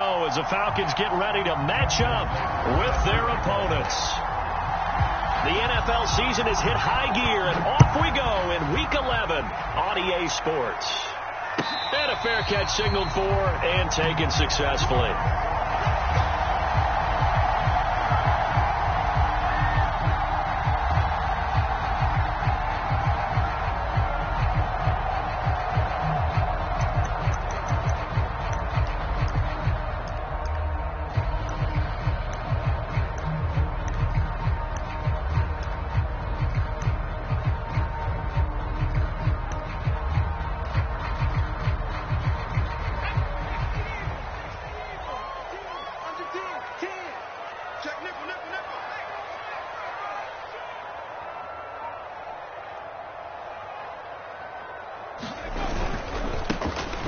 Oh, as the Falcons get ready to match up with their opponents. The NFL season has hit high gear, and off we go in Week 11 on EA Sports. And a fair catch signaled for and taken successfully.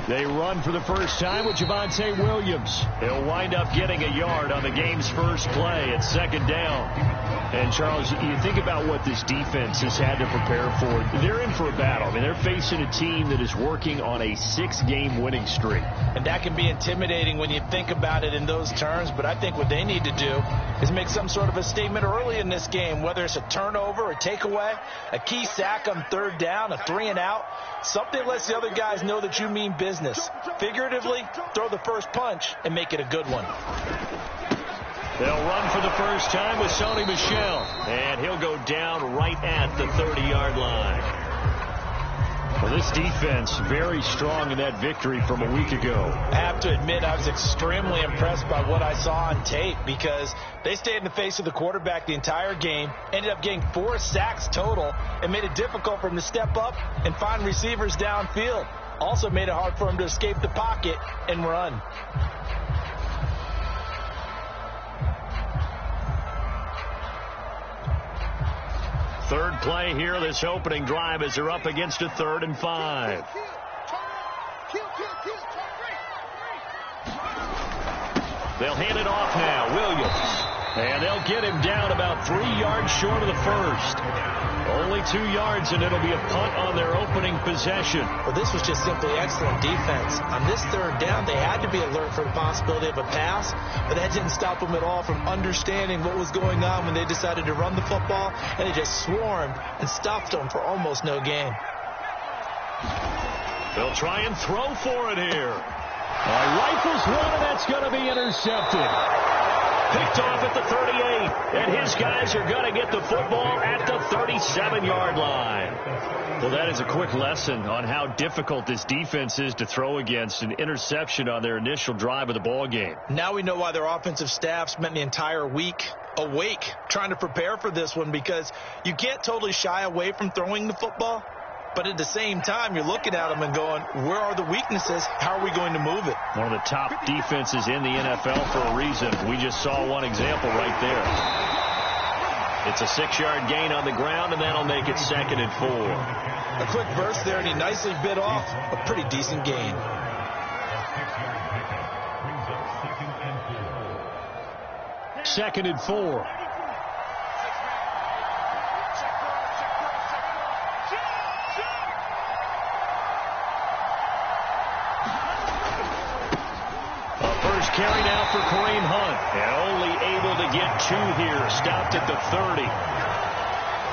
They run for the first time with Javonte Williams. He'll wind up getting a yard on the game's first play at second down. And, Charles, you think about what this defense has had to prepare for. They're in for a battle. I mean, they're facing a team that is working on a 6-game winning streak. And that can be intimidating when you think about it in those terms. But I think what they need to do is make some sort of a statement early in this game, whether it's a turnover, a takeaway, a key sack on third down, a 3-and-out. Something that lets the other guys know that you mean business. Figuratively, throw the first punch and make it a good one. They'll run for the first time with Sony Michel, and he'll go down right at the 30-yard line. Well, this defense very strong in that victory from a week ago. I have to admit I was extremely impressed by what I saw on tape because they stayed in the face of the quarterback the entire game, ended up getting 4 sacks total, and made it difficult for him to step up and find receivers downfield. Also made it hard for him to escape the pocket and run. Third play here, this opening drive, as they're up against a 3rd and 5. They'll hand it off now, Williams. And they'll get him down about 3 yards short of the first. Only 2 yards, and it'll be a punt on their opening possession. Well, this was just simply excellent defense. On this third down, they had to be alert for the possibility of a pass, but that didn't stop them at all from understanding what was going on when they decided to run the football, and they just swarmed and stuffed them for almost no gain. They'll try and throw for it here. Rifles one, and that's going to be intercepted. Picked off at the 38, and his guys are going to get the football at the 37-yard line. Well, that is a quick lesson on how difficult this defense is to throw against. An interception on their initial drive of the ball game. Now we know why their offensive staff spent the entire week awake trying to prepare for this one, because you can't totally shy away from throwing the football. But at the same time, you're looking at them and going, where are the weaknesses? How are we going to move it? One of the top defenses in the NFL for a reason. We just saw one example right there. It's a 6-yard gain on the ground, and that'll make it 2nd and 4. A quick burst there, and he nicely bit off a pretty decent gain. Second and 4. Carry now for Kareem Hunt, and only able to get 2 here, stopped at the 30.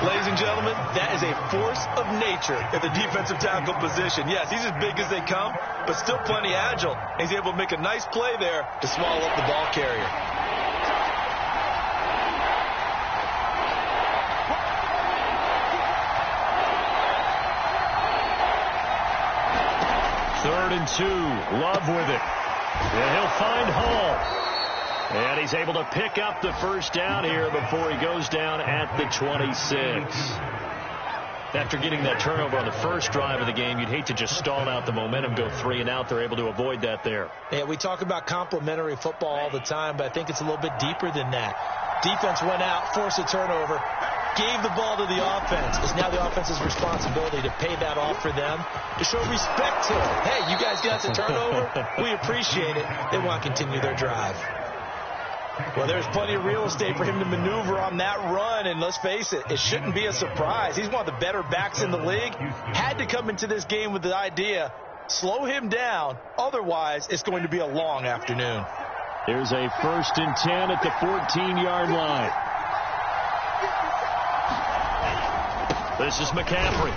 Ladies and gentlemen, that is a force of nature at the defensive tackle position. Yes, he's as big as they come, but still plenty agile. He's able to make a nice play there to swallow up the ball carrier. Third and 2, Love with it. And he'll find Hall. And he's able to pick up the first down here before he goes down at the 26. After getting that turnover on the first drive of the game, you'd hate to just stall out the momentum, go 3 and out. They're able to avoid that there. Yeah, we talk about complementary football all the time, but I think it's a little bit deeper than that. Defense went out, forced a turnover, gave the ball to the offense. It's now the offense's responsibility to pay that off for them, to show respect to them. Hey, you guys got the turnover? We appreciate it. They want to continue their drive. Well, there's plenty of real estate for him to maneuver on that run, and let's face it, it shouldn't be a surprise. He's one of the better backs in the league. Had to come into this game with the idea, slow him down, otherwise it's going to be a long afternoon. Here's a 1st and 10 at the 14-yard line. This is McCaffrey.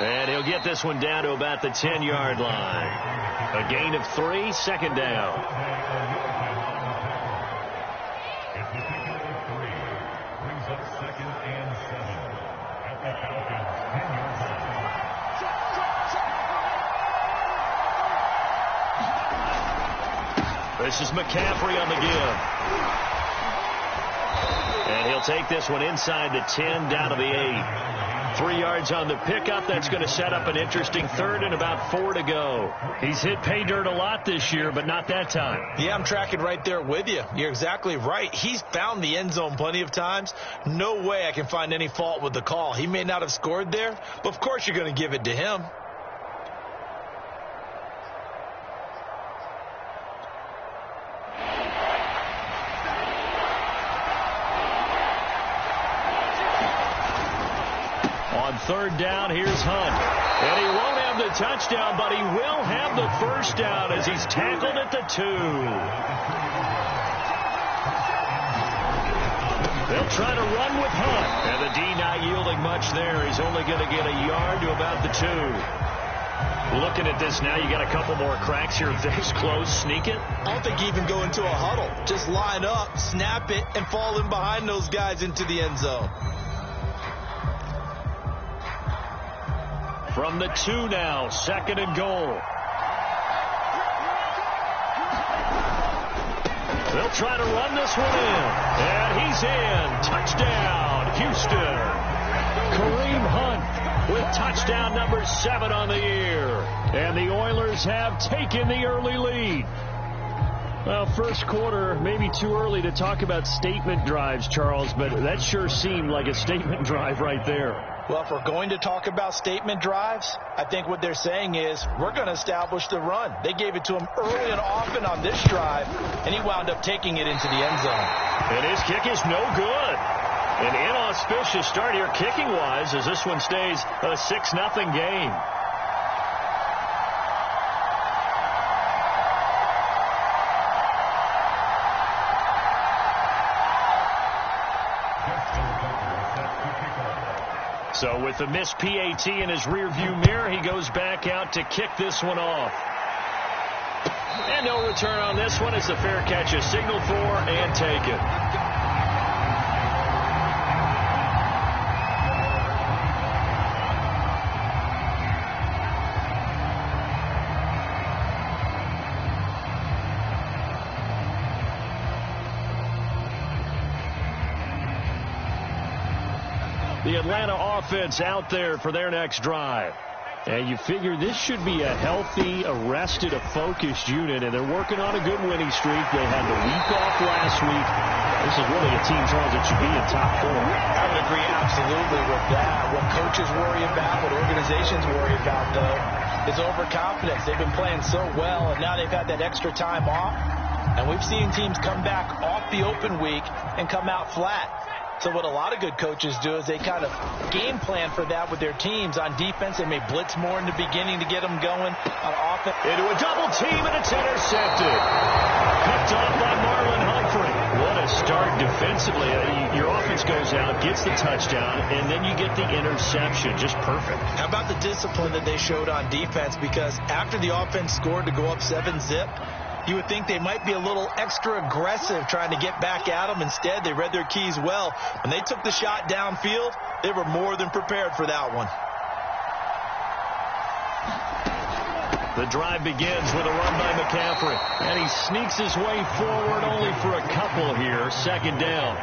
And he'll get this one down to about the 10-yard line. A gain of 3, 2nd down. Brings up 2nd and 7 at the Falcons 10-yard line. This is McCaffrey on the give. And he'll take this one inside the 10 down to the 8. 3 yards on the pickup. That's going to set up an interesting 3rd and about 4 to go. He's hit pay dirt a lot this year, but not that time. Yeah, I'm tracking right there with you. You're exactly right. He's found the end zone plenty of times. No way I can find any fault with the call. He may not have scored there, but of course you're going to give it to him. On 3rd down, here's Hunt. And he won't have the touchdown, but he will have the 1st down as he's tackled at the 2. They'll try to run with Hunt. And the D not yielding much there. He's only going to get a yard to about the 2. Looking at this now, you got a couple more cracks here. If this close, sneak it. I don't think you even go into a huddle. Just line up, snap it, and fall in behind those guys into the end zone. From the 2 now, 2nd and goal. They'll try to run this one in. And he's in. Touchdown, Houston. Kareem Hunt with touchdown number 7 on the year. And the Oilers have taken the early lead. Well, first quarter, maybe too early to talk about statement drives, Charles, but that sure seemed like a statement drive right there. Well, if we're going to talk about statement drives, I think what they're saying is we're going to establish the run. They gave it to him early and often on this drive, and he wound up taking it into the end zone. And his kick is no good. An inauspicious start here kicking-wise as this one stays a 6-0 game. So with the missed PAT in his rearview mirror, he goes back out to kick this one off. And no return on this one as the fair catch is signaled for and taken. The Atlanta offense out there for their next drive. And you figure this should be a healthy, arrested, a focused unit, and they're working on a good winning streak. They had the week off last week. This is really a team, Charles, that should be in top 4. I would agree absolutely with that. What coaches worry about, what organizations worry about, though, is overconfidence. They've been playing so well, and now they've had that extra time off. And we've seen teams come back off the open week and come out flat. So what a lot of good coaches do is they kind of game plan for that with their teams. On defense, they may blitz more in the beginning to get them going. On offense, into a double team, and it's intercepted. Picked off by Marlon Humphrey. What a start defensively. Your offense goes out, gets the touchdown, and then you get the interception. Just perfect. How about the discipline that they showed on defense? Because after the offense scored to go up 7-zip, you would think they might be a little extra aggressive trying to get back at them. Instead, they read their keys well. When they took the shot downfield, they were more than prepared for that one. The drive begins with a run by McCaffrey. And he sneaks his way forward only for a couple here. 2nd down.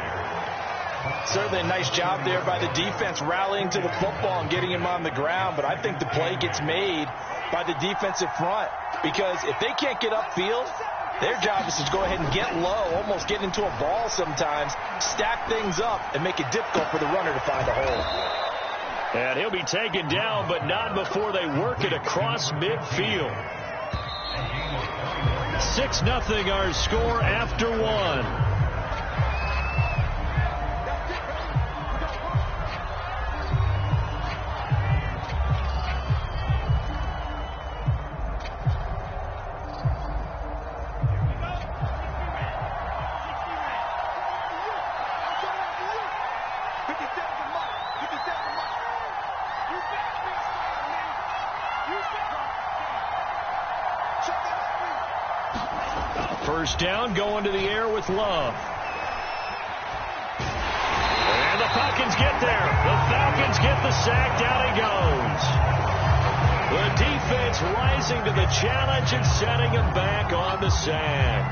Certainly a nice job there by the defense rallying to the football and getting him on the ground. But I think the play gets made by the defensive front. Because if they can't get upfield, their job is to go ahead and get low, almost get into a ball sometimes, stack things up, and make it difficult for the runner to find a hole. And he'll be taken down, but not before they work it across midfield. 6-0 our score after 1. first down, going to the air with Love. And the Falcons get there. The Falcons get the sack. Down he goes. The defense rising to the challenge and setting him back on the sack.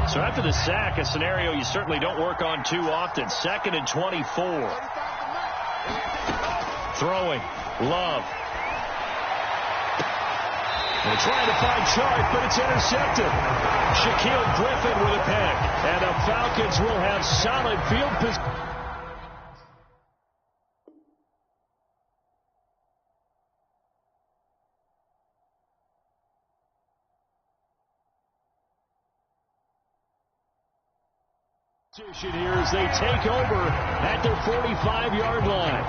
So after the sack, a scenario you certainly don't work on too often. 2nd and 24. Throwing. Love. They're trying to find Chark, but it's intercepted. Shaquille Griffin with a pick. And the Falcons will have solid field position. Here as they take over at their 45-yard line.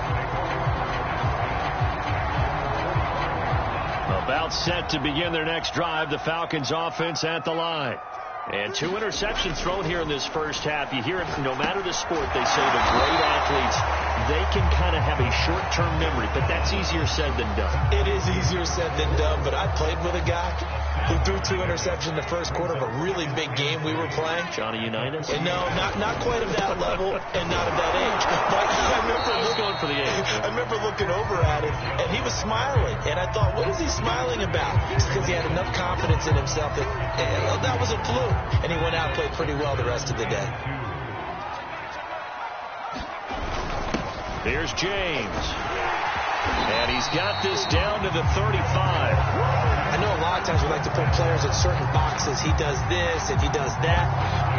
About set to begin their next drive, the Falcons offense at the line. And 2 interceptions thrown here in this first half. You hear it, no matter the sport, they say the great athletes, they can kind of have a short-term memory, but that's easier said than done. It is easier said than done, but I played with a guy who threw 2 interceptions in the first quarter of a really big game we were playing. Johnny Unitas? And no, not quite of that level and not of that age. But I was going for the age. I remember looking over at him, and he was smiling. And I thought, what is he smiling about? It's because he had enough confidence in himself that that was a fluke. And he went out and played pretty well the rest of the day. Here's James. And he's got this down to the 35. I know a lot of times we like to put players in certain boxes. He does this and he does that.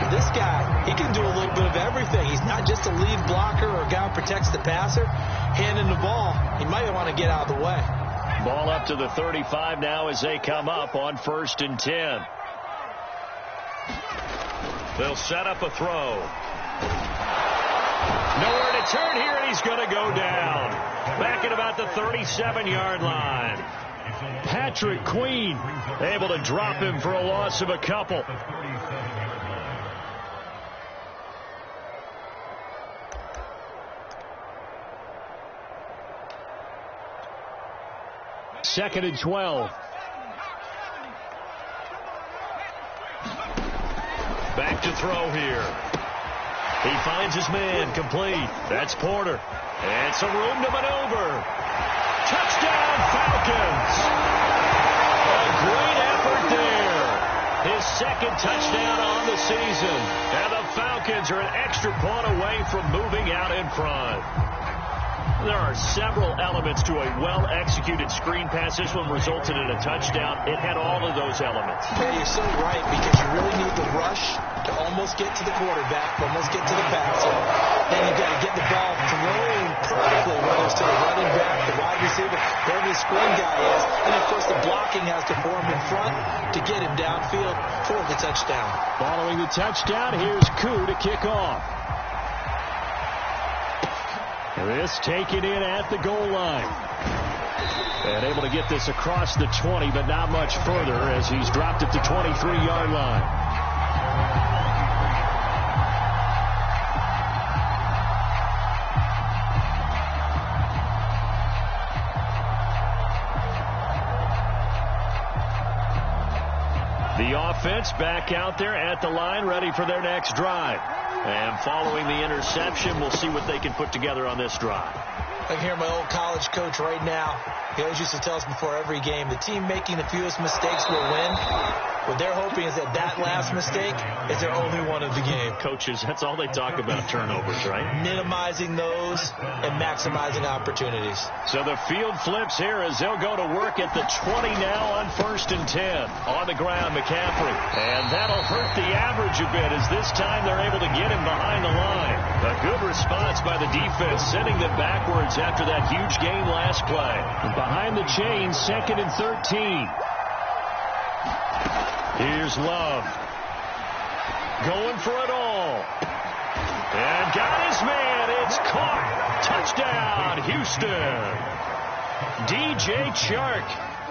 But this guy, he can do a little bit of everything. He's not just a lead blocker or a guy who protects the passer. Handing the ball, he might want to get out of the way. Ball up to the 35 now as they come up on 1st and 10. They'll set up a throw. Nowhere to turn here, and he's going to go down. Back at about the 37-yard line. Patrick Queen able to drop him for a loss of a couple. Second and 12. Back to throw here. He finds his man complete. That's Porter. And some room to maneuver. Touchdown, Falcons. A great effort there. His 2nd touchdown on the season. And the Falcons are an extra point away from moving out in front. There are several elements to a well-executed screen pass. This one resulted in a touchdown. It had all of those elements. Yeah, you're so right, because you really need the rush to almost get to the quarterback, almost get to the passer. Then you've got to get the ball thrown perfectly, whether it's to the running back, the wide receiver, wherever the screen guy is. And, of course, the blocking has to form in front to get him downfield for the touchdown. Following the touchdown, here's Koo to kick off. This taken in at the goal line. And able to get this across the 20, but not much further as he's dropped at the 23-yard line. The offense back out there at the line, ready for their next drive. And following the interception, we'll see what they can put together on this drive. I can hear my old college coach right now. He always used to tell us before every game, the team making the fewest mistakes will win. What they're hoping is that last mistake is their only one of the game. Coaches, that's all they talk about, turnovers, right? Minimizing those and maximizing opportunities. So the field flips here as they'll go to work at the 20 now on 1st and 10. On the ground, McCaffrey. And that'll hurt the average a bit as this time they're able to get him behind the line. A good response by the defense, sending them backwards after that huge gain last play. Behind the chains, 2nd and 13. Here's Love. Going for it all. And got his man. It's caught. Touchdown, Houston. DJ Chark,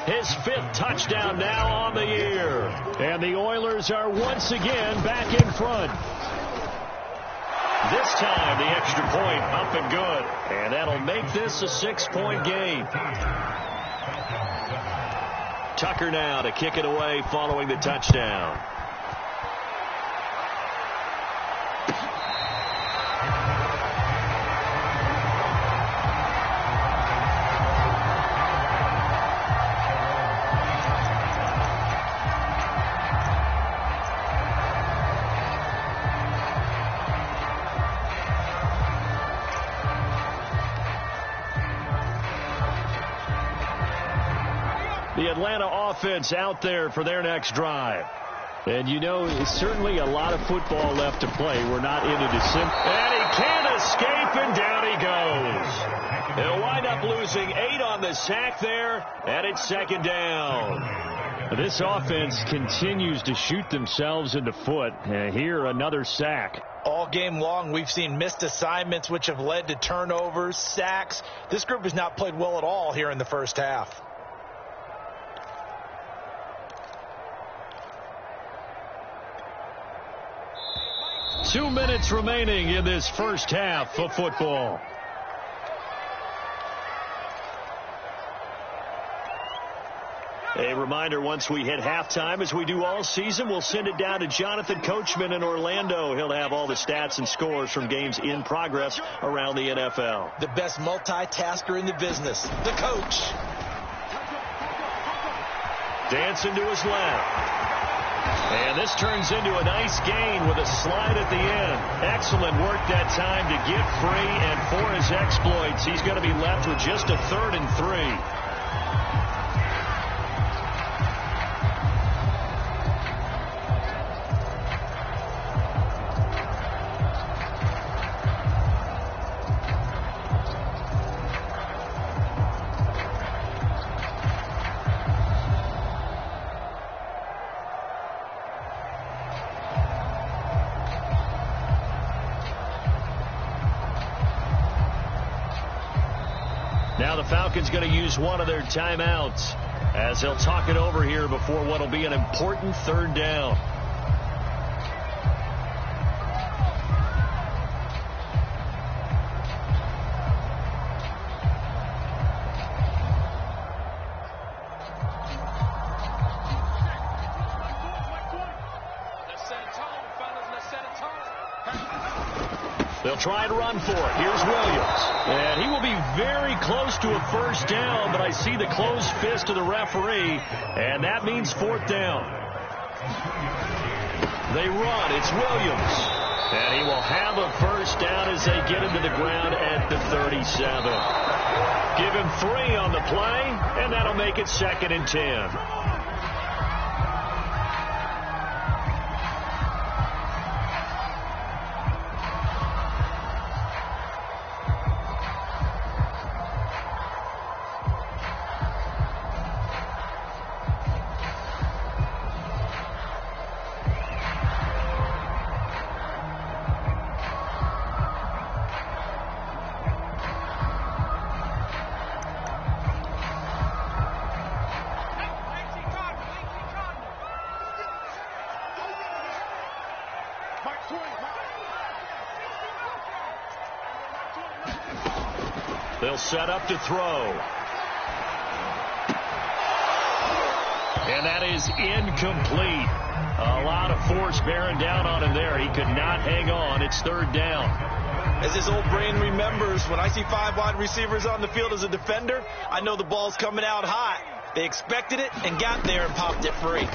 his 5th touchdown now on the year. And the Oilers are once again back in front. This time, the extra point up and good. And that'll make this a 6-point game. Tucker now to kick it away following the touchdown. The Atlanta offense out there for their next drive. And you know, it's certainly a lot of football left to play. We're not into December. And he can't escape, and down he goes. They'll wind up losing 8 on the sack there, and it's 2nd down. This offense continues to shoot themselves in the foot. Here, another sack. All game long, we've seen missed assignments, which have led to turnovers, sacks. This group has not played well at all here in the first half. Two minutes remaining in this first half of football. A reminder, once we hit halftime, as we do all season, we'll send it down to Jonathan Coachman in Orlando. He'll have all the stats and scores from games in progress around the NFL. The best multitasker in the business, the coach. Dancing to his left. And this turns into a nice gain with a slide at the end. Excellent work that time to get free, and for his exploits, he's going to be left with just a 3rd and 3. Now the Falcons going to use one of their timeouts as they'll talk it over here before what will be an important 3rd down. They'll try to run for it. Here's Williams. And he will be very close to a 1st down, but I see the closed fist of the referee, and that means 4th down. They run. It's Williams. And he will have a 1st down as they get him to the ground at the 37. Give him 3 on the play, and that'll make it 2nd and 10. They'll set up to throw. And that is incomplete. A lot of force bearing down on him there. He could not hang on. It's 3rd down. As his old brain remembers, when I see 5 wide receivers on the field as a defender, I know the ball's coming out hot. They expected it and got there and popped it free.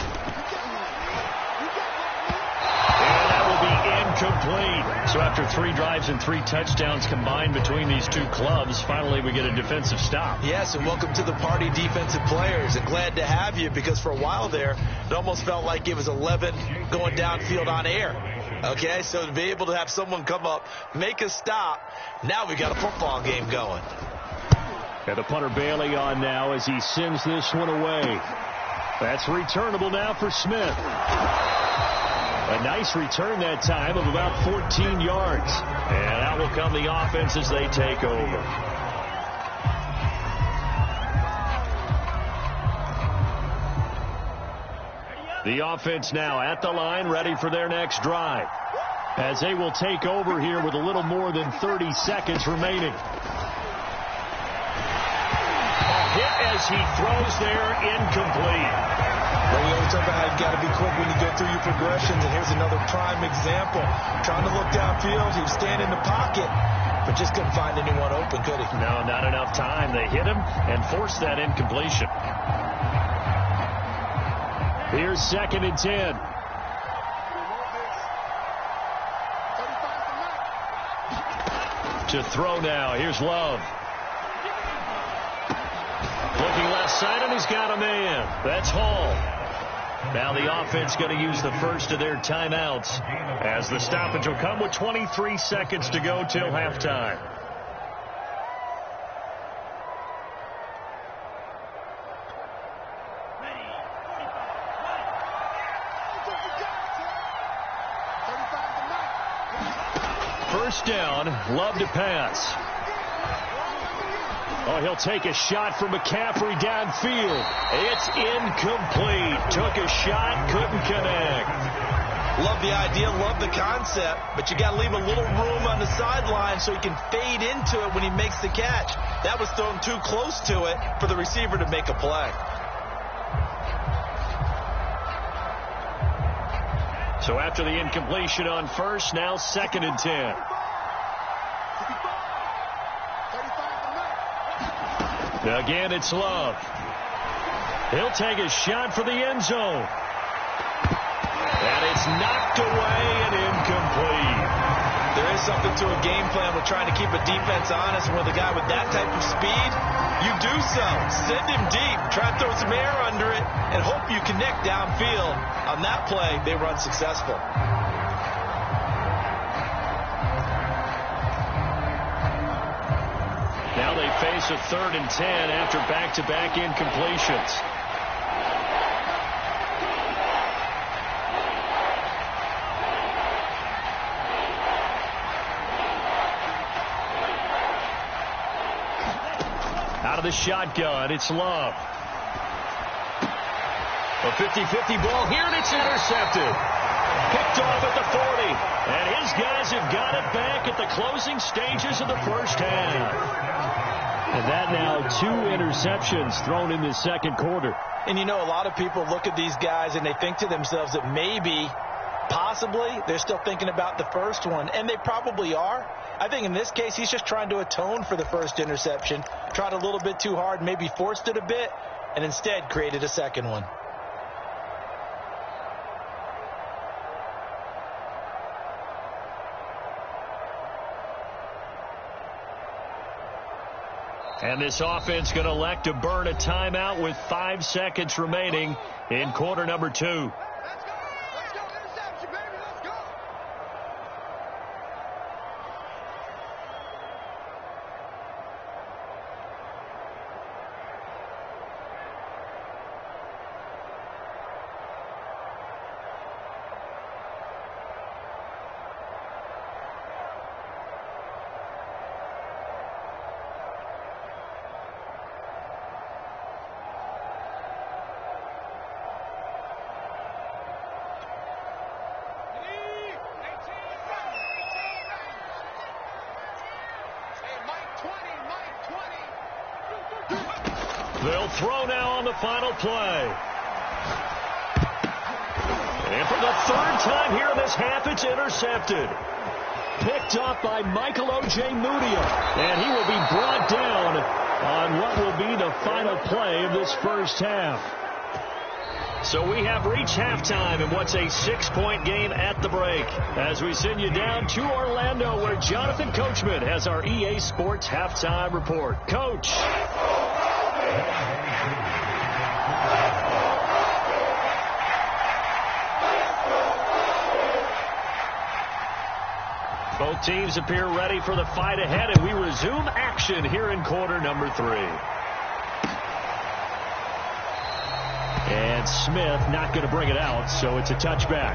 Incomplete. So after 3 drives and 3 touchdowns combined between these two clubs, finally we get a defensive stop. Yes, and welcome to the party, defensive players. And glad to have you, because for a while there, it almost felt like it was 11 going downfield on air. Okay, so to be able to have someone come up, make a stop, now we got a football game going. And the punter Bailey on now as he sends this one away. That's returnable now for Smith. A nice return that time of about 14 yards. And out will come the offense as they take over. The offense now at the line, ready for their next drive. as they will take over here with a little more than 30 seconds remaining. Hit as he throws there, incomplete. Well, we always talk about how you got to be quick when you go through your progressions, and here's another prime example. Trying to look downfield, he was standing in the pocket, but just couldn't find anyone open, could he? No, not enough time. They hit him and forced that incompletion. Here's 2nd and 10. To throw now. Here's Love. Looking left side, and he's got a man. That's Hall. Now the offense going to use the first of their timeouts as the stoppage will come with 23 seconds to go till halftime. First down, Love to pass. Oh, he'll take a shot from McCaffrey downfield. It's incomplete. Took a shot, couldn't connect. Love the idea, love the concept, but you got to leave a little room on the sideline so he can fade into it when he makes the catch. That was thrown too close to it for the receiver to make a play. So after the incompletion on first, now 2nd and 10. Again, it's Love. He'll take a shot for the end zone. And it's knocked away and incomplete. There is something to a game plan with trying to keep a defense honest. And with a guy with that type of speed, you do so. Send him deep. Try to throw some air under it and hope you connect downfield. On that play, they run successful. Now they face a 3rd and 10 after back-to-back incompletions. Out of the shotgun, it's Love. A 50-50 ball here, and it's intercepted. Picked off at the 40. And his guys have got it back at the closing stages of the first half. And that now 2 interceptions thrown in the second quarter. And you know, a lot of people look at these guys and they think to themselves that maybe, possibly, they're still thinking about the first one. And they probably are. I think in this case, he's just trying to atone for the first interception. Tried a little bit too hard, maybe forced it a bit, and instead created a second one. And this offense going to elect to burn a timeout with 5 seconds remaining in quarter number 2. They'll throw now on the final play. And for the 3rd time here in this half, it's intercepted. Picked up by Michael O.J. Mudia. And he will be brought down on what will be the final play of this first half. So we have reached halftime in what's a 6-point game at the break. As we send you down to Orlando, where Jonathan Coachman has our EA Sports halftime report. Coach. Both teams appear ready for the fight ahead, and we resume action here in quarter number 3. And Smith not going to bring it out, so it's a touchback.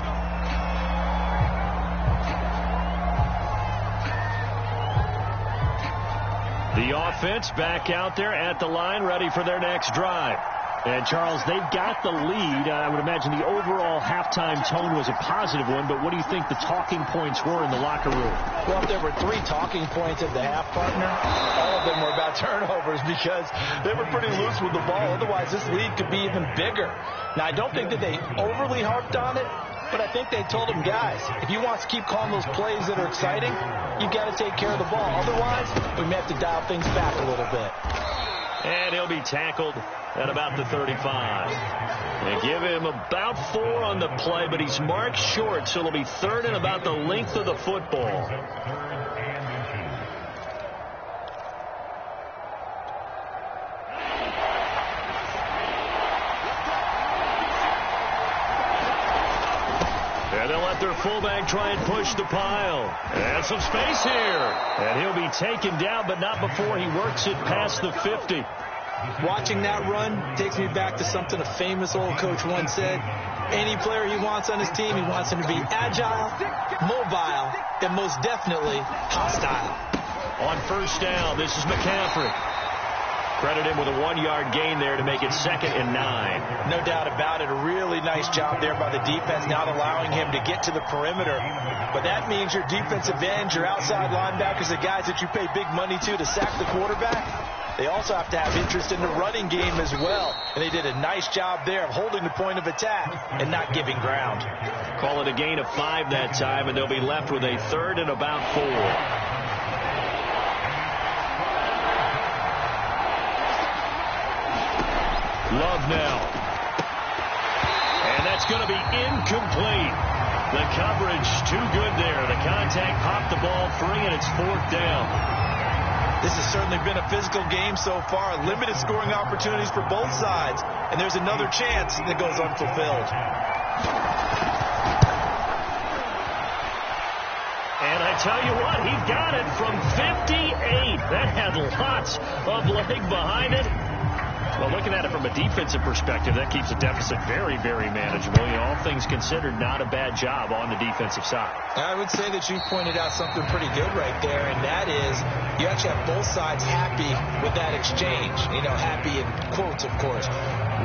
The offense back out there at the line, ready for their next drive. And, Charles, they've got the lead. I would imagine the overall halftime tone was a positive one, but what do you think the talking points were in the locker room? Well, if there were 3 talking points at the half, partner, all of them were about turnovers because they were pretty loose with the ball. Otherwise, this lead could be even bigger. Now, I don't think that they overly harped on it, but I think they told them, guys, if you want to keep calling those plays that are exciting, you've got to take care of the ball. Otherwise, we may have to dial things back a little bit. And he'll be tackled at about the 35. They give him about 4 on the play, but he's marked short, so it'll be 3rd and about the length of the football. And they'll let their fullback try and push the pile. And some space here. And he'll be taken down, but not before he works it past the 50. Watching that run takes me back to something a famous old coach once said. Any player he wants on his team, he wants him to be agile, mobile, and most definitely hostile. On first down, this is McCaffrey. Credit him with a 1-yard gain there to make it 2nd and 9. No doubt about it. A really nice job there by the defense, not allowing him to get to the perimeter. But that means your defensive ends, your outside linebackers, the guys that you pay big money to sack the quarterback, they also have to have interest in the running game as well. And they did a nice job there of holding the point of attack and not giving ground. Call it a gain of 5 that time, and they'll be left with a 3rd and about 4. Love now. And that's going to be incomplete. The coverage too good there. The contact popped the ball free, and it's 4th down. This has certainly been a physical game so far. Limited scoring opportunities for both sides. And there's another chance that goes unfulfilled. And I tell you what, he got it from 58. That had lots of leg behind it. Well, looking at it from a defensive perspective, that keeps the deficit very, very manageable. You know, all things considered, not a bad job on the defensive side. I would say that you pointed out something pretty good right there, and that is you actually have both sides happy with that exchange. You know, happy in quotes, of course.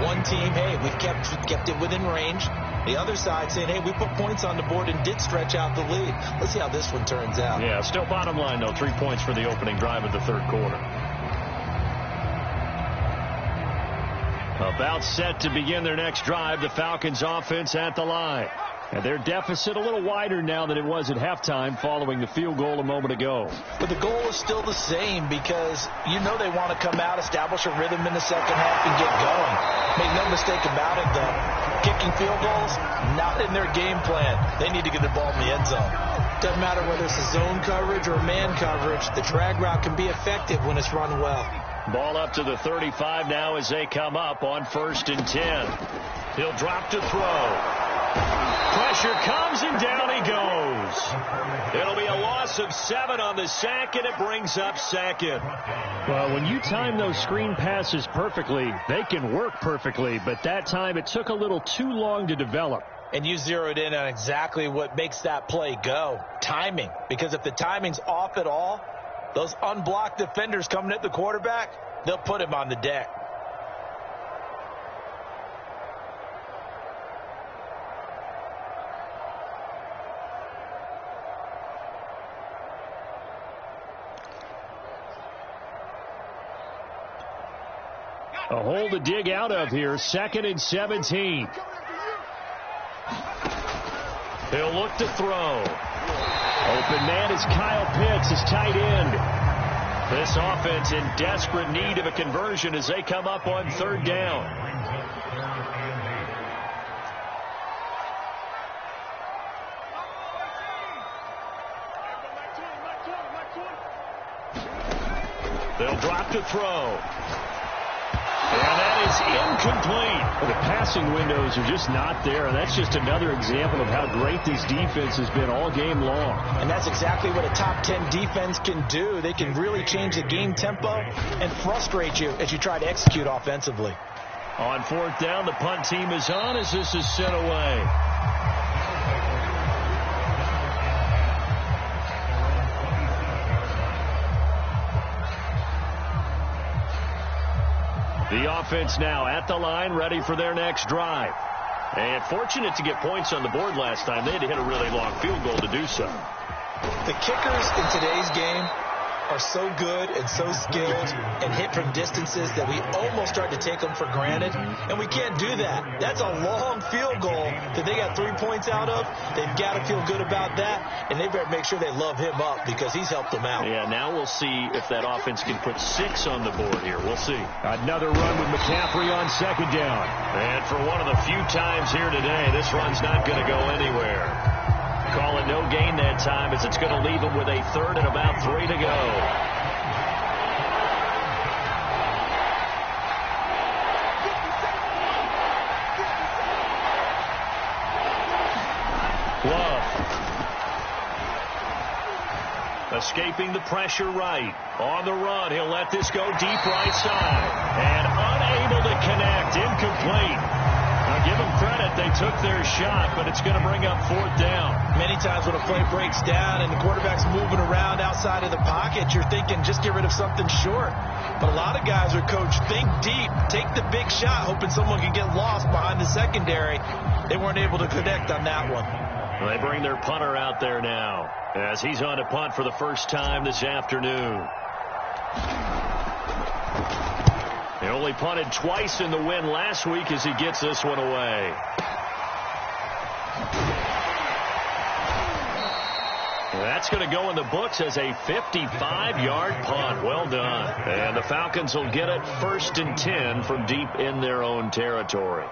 One team, hey, we've kept it within range. The other side saying, hey, we put points on the board and did stretch out the lead. Let's see how this one turns out. Yeah, still bottom line, though, 3 points for the opening drive of the 3rd quarter. About set to begin their next drive, the Falcons offense at the line. And their deficit a little wider now than it was at halftime following the field goal a moment ago. But the goal is still the same because you know they want to come out, establish a rhythm in the second half, and get going. Make no mistake about it, though. Kicking field goals, not in their game plan. They need to get the ball in the end zone. Doesn't matter whether it's a zone coverage or man coverage. The drag route can be effective when it's run well. Ball up to the 35 now as they come up on 1st and 10. He'll drop to throw. Pressure comes and down he goes. It'll be a loss of 7 on the sack, and it brings up 2nd. Well, when you time those screen passes perfectly, they can work perfectly, but that time it took a little too long to develop. And you zeroed in on exactly what makes that play go. Timing. Because if the timing's off at all, those unblocked defenders coming at the quarterback, they'll put him on the deck. A hole to dig out of here. 2nd and 17. He'll look to throw. Open man is Kyle Pitts, his tight end. This offense in desperate need of a conversion as they come up on 3rd down. They'll drop to throw. And that is incomplete. The passing windows are just not there, and that's just another example of how great this defense has been all game long. And that's exactly what a top 10 defense can do. They can really change the game tempo and frustrate you as you try to execute offensively. On 4th down, the punt team is on as this is sent away. The offense now at the line, ready for their next drive. And fortunate to get points on the board last time. They had to hit a really long field goal to do so. The kickers in today's game are so good and so skilled and hit from distances that we almost start to take them for granted, and we can't do that. That's a long field goal that they got 3 points out of. They've got to feel good about that, and they better make sure they love him up because he's helped them out. Yeah, now we'll see if that offense can put 6 on the board here. We'll see. Another run with McCaffrey on second down. And for one of the few times here today, this run's not going to go anywhere. Call it no gain that time as it's going to leave them with a 3rd and about 3 to go. Love. Escaping the pressure right. On the run, he'll let this go deep right side. And unable to connect. Incomplete. Now give them credit. They took their shot, but it's going to bring up 4th down. Many times when a play breaks down and the quarterback's moving around outside of the pocket, you're thinking just get rid of something short. But a lot of guys are coached, think deep, take the big shot, hoping someone can get lost behind the secondary. They weren't able to connect on that one. They bring their punter out there now as he's on to punt for the first time this afternoon. He only punted twice in the win last week as he gets this one away. That's going to go in the books as a 55-yard punt. Well done. And the Falcons will get it 1st and 10 from deep in their own territory.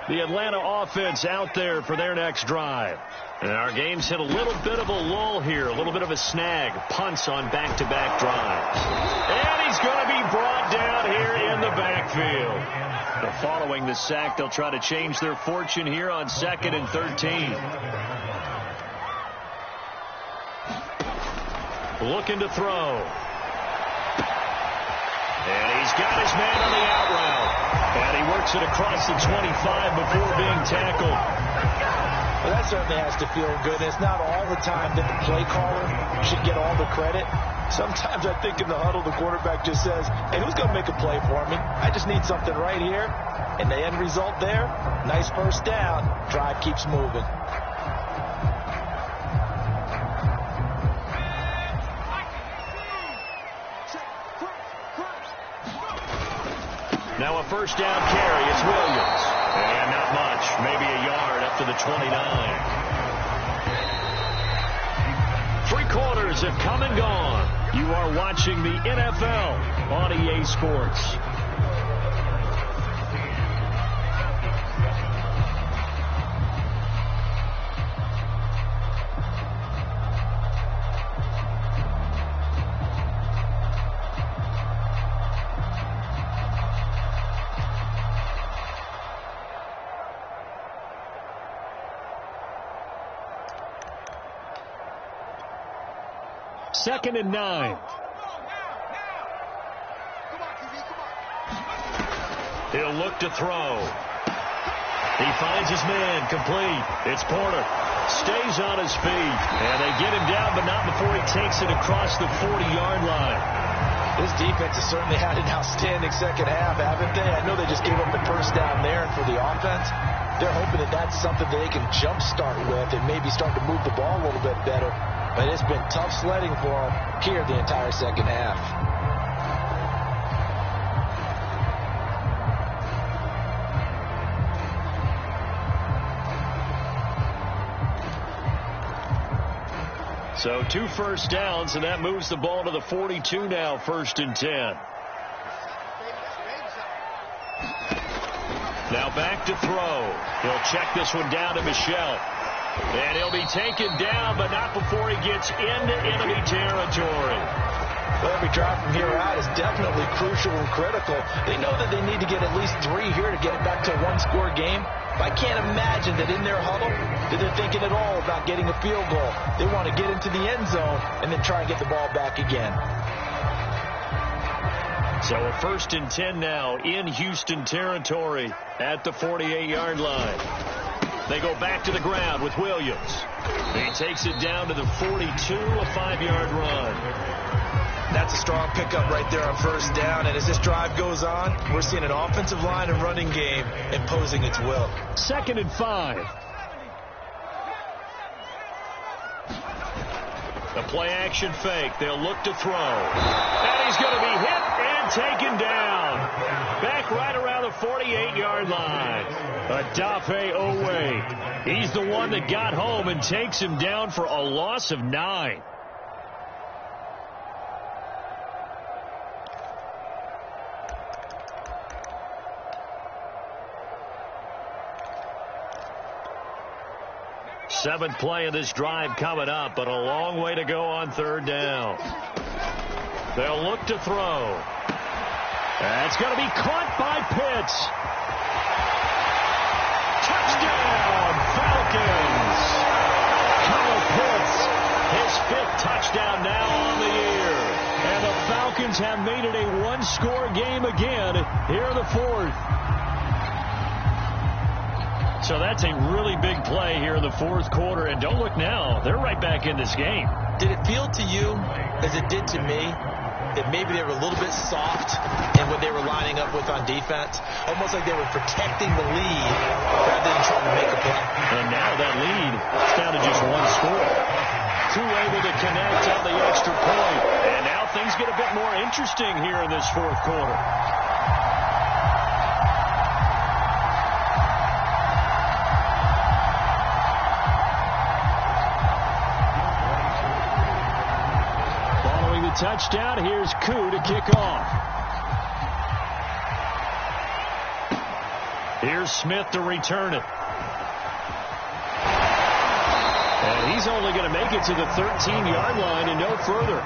The Atlanta offense out there for their next drive. And our game's hit a little bit of a lull here, a little bit of a snag. Punts on back-to-back drives. And he's going to be brought down here in the backfield. But following the sack, they'll try to change their fortune here on 2nd and 13. Looking to throw. And he's got his man on the out route. And he works it across the 25 before being tackled. Well, that certainly has to feel good. It's not all the time that the play caller should get all the credit. Sometimes I think in the huddle the quarterback just says, hey, who's going to make a play for me? I just need something right here. And the end result there, nice 1st down. Drive keeps moving. Now a 1st down carry. It's Williams. And not much. Maybe a yard up to the 29. 3 quarters have come and gone. You are watching the NFL on EA Sports. Second and 9. He'll look to throw. He finds his man, complete. It's Porter. Stays on his feet. And they get him down, but not before he takes it across the 40-yard line. This defense has certainly had an outstanding second half, haven't they? I know they just gave up the 1st down there, and for the offense, they're hoping that that's something that they can jumpstart with and maybe start to move the ball a little bit better. But it's been tough sledding for them here the entire second half. So 2 first downs, and that moves the ball to the 42 now, 1st and 10. Now back to throw. He'll check this one down to Michel. And he'll be taken down, but not before he gets into enemy territory. Well, every drive from here out is definitely crucial and critical. They know that they need to get at least 3 here to get it back to a 1-score game. But I can't imagine that in their huddle that they're thinking at all about getting a field goal. They want to get into the end zone and then try and get the ball back again. So a 1st and 10 now in Houston territory at the 48-yard line. They go back to the ground with Williams. He takes it down to the 42, a 5-yard run. That's a strong pickup right there on first down. And as this drive goes on, we're seeing an offensive line and running game imposing its will. 2nd and 5. A play-action fake. They'll look to throw. And he's going to be hit and taken down. Back right around the 48-yard line. Adafe Owe. He's the one that got home and takes him down for a loss of 9. Seventh play of this drive coming up, but a long way to go on 3rd down. They'll look to throw. That's going to be caught by Pitts. Touchdown, Falcons. Kyle Pitts, his 5th touchdown now on the year. And the Falcons have made it a one-score game again here in the 4th. So that's a really big play here in the 4th quarter. And don't look now, they're right back in this game. Did it feel to you, as it did to me, that maybe they were a little bit soft in what they were lining up with on defense? Almost like they were protecting the lead rather than trying to make a play. And now that lead is down to just one score. Two able to connect on the extra point. And now things get a bit more interesting here in this 4th quarter. Touchdown. Here's Koo to kick off. Here's Smith to return it. And he's only going to make it to the 13-yard line and no further.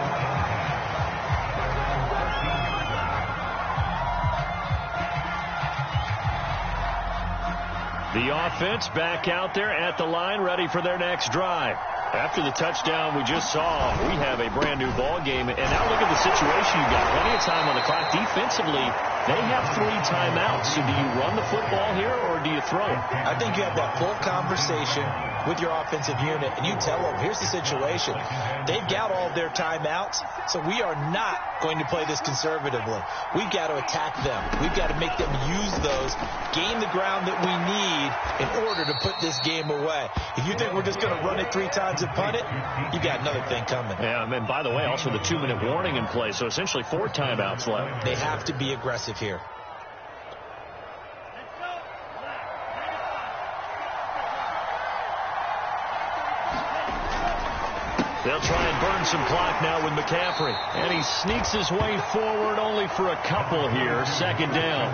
The offense back out there at the line, ready for their next drive. After the touchdown we just saw, we have a brand-new ball game. And now look at the situation. You've got plenty of time on the clock. Defensively, they have 3 timeouts. So do you run the football here or do you throw it? I think you have that full conversation with your offensive unit, and you tell them, here's the situation. They've got all of their timeouts, so we are not going to play this conservatively. We've got to attack them. We've got to make them use those, gain the ground that we need in order to put this game away. If you think we're just going to run it 3 times and punt it, you got another thing coming. Yeah, and by the way, also the 2-minute warning in play, so essentially 4 timeouts left. They have to be aggressive here. They'll try and burn some clock now with McCaffrey. And he sneaks his way forward only for a couple here. 2nd down.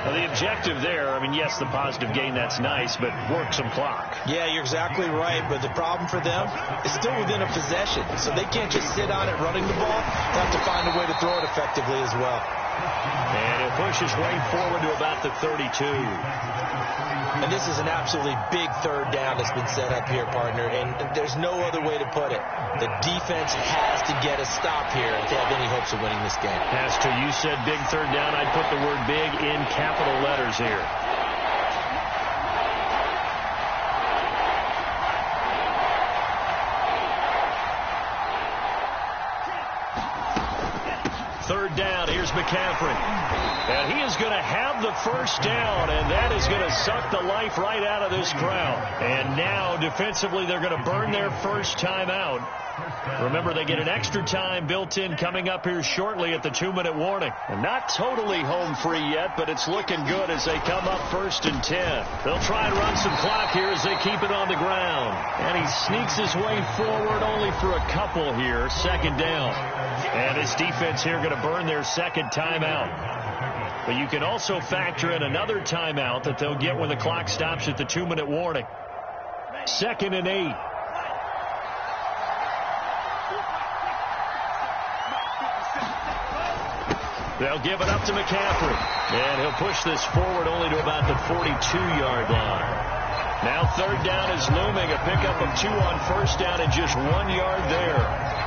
Now the objective there, I mean, yes, the positive gain, that's nice, but work some clock. Yeah, you're exactly right. But the problem for them is still within a possession. So they can't just sit on it running the ball. They have to find a way to throw it effectively as well. And he'll push his way forward to about the 32. And this is an absolutely big 3rd down that's been set up here, partner. And there's no other way to put it. The defense has to get a stop here if they have any hopes of winning this game. Has to. You said big 3rd down. I'd put the word big in capital letters here. Third down, here's McCaffrey. And he is going to have the first down, and that is going to suck the life right out of this crowd. And now, defensively, they're going to burn their first timeout. Remember, they get an extra time built in coming up here shortly at the 2-minute warning. And not totally home free yet, but it's looking good as they come up 1st and 10. They'll try and run some clock here as they keep it on the ground. And he sneaks his way forward only for a couple here. 2nd down. And this defense here going to burn their 2nd timeout. But you can also factor in another timeout that they'll get when the clock stops at the 2-minute warning. 2nd and 8. They'll give it up to McCaffrey. And he'll push this forward only to about the 42-yard line. Now 3rd down is looming. A pickup of 2 on 1st down and just 1 yard there.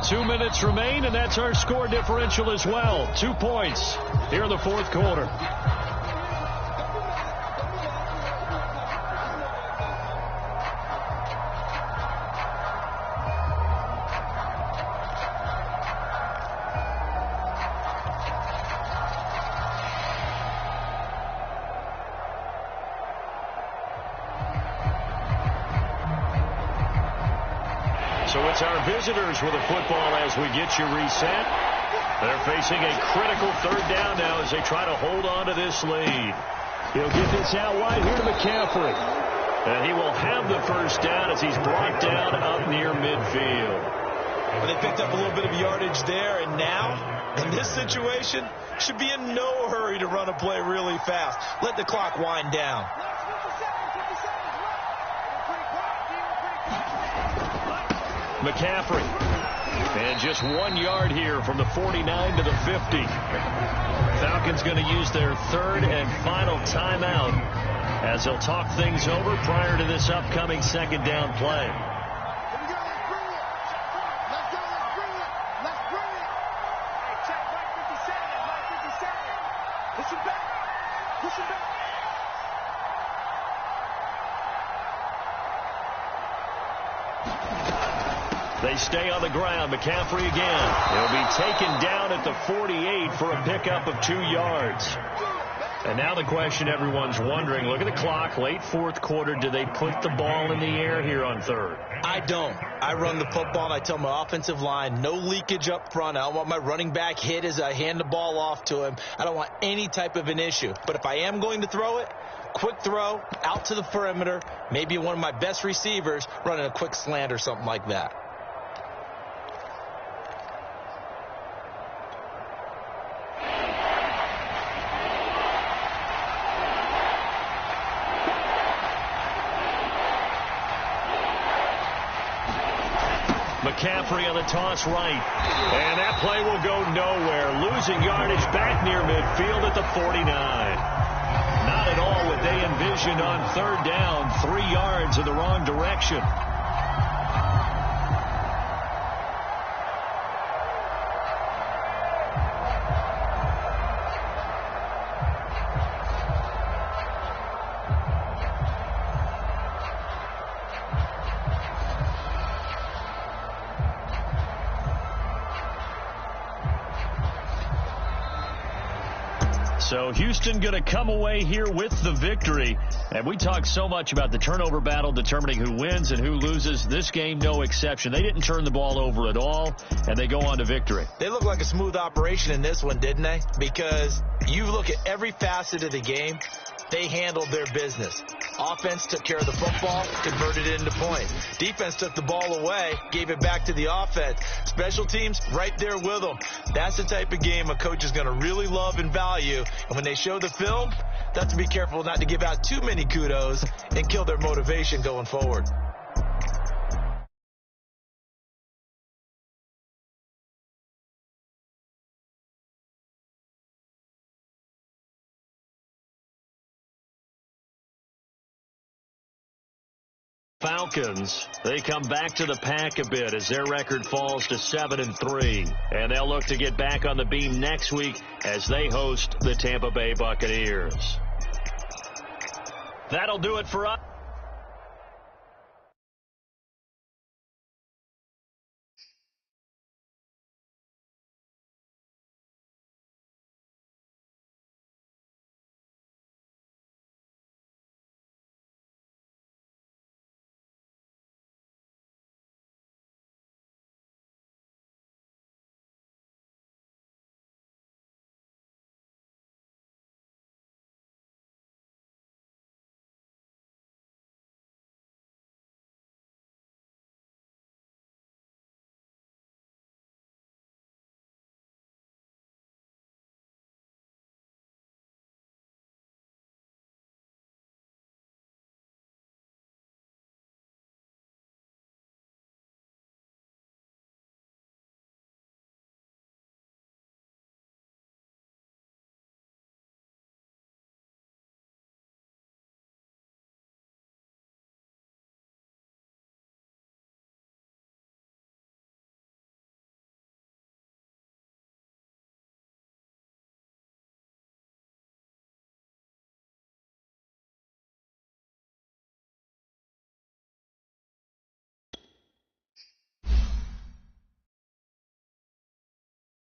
2 minutes remain, and that's our score differential as well. 2 points here in the fourth quarter. So it's our visitors with a football as we get you reset. They're facing a critical third down now as they try to hold on to this lead. He'll get this out wide here to McCaffrey. And he will have the first down as he's brought down up near midfield. Well, they picked up a little bit of yardage there, and now, in this situation, should be in no hurry to run a play really fast. Let the clock wind down. McCaffrey. And just 1 yard here from the 49 to the 50. Falcons going to use their third and final timeout as they'll talk things over prior to this upcoming second down play. They stay on the ground. McCaffrey again. He'll be taken down at the 48 for a pickup of 2 yards. And now the question everyone's wondering, look at the clock, late fourth quarter, do they put the ball in the air here on third? I don't. I run the football, and I tell my offensive line, no leakage up front. I don't want my running back hit as I hand the ball off to him. I don't want any type of an issue. But if I am going to throw it, quick throw, out to the perimeter, maybe one of my best receivers running a quick slant or something like that. McCaffrey on the toss right. And that play will go nowhere. Losing yardage back near midfield at the 49. Not at all what they envisioned on third down. 3 yards in the wrong direction. So Houston going to come away here with the victory. And we talk so much about the turnover battle determining who wins and who loses. This game, no exception. They didn't turn the ball over at all, and they go on to victory. They look like a smooth operation in this one, didn't they? Because you look at every facet of the game, they handled their business. Offense took care of the football, converted it into points. Defense took the ball away, gave it back to the offense. Special teams, right there with them. That's the type of game a coach is going to really love and value. And when they show the film, they have to be careful not to give out too many kudos and kill their motivation going forward. Falcons, they come back to the pack a bit as their record falls to 7-3. And they'll look to get back on the beam next week as they host the Tampa Bay Buccaneers. That'll do it for us.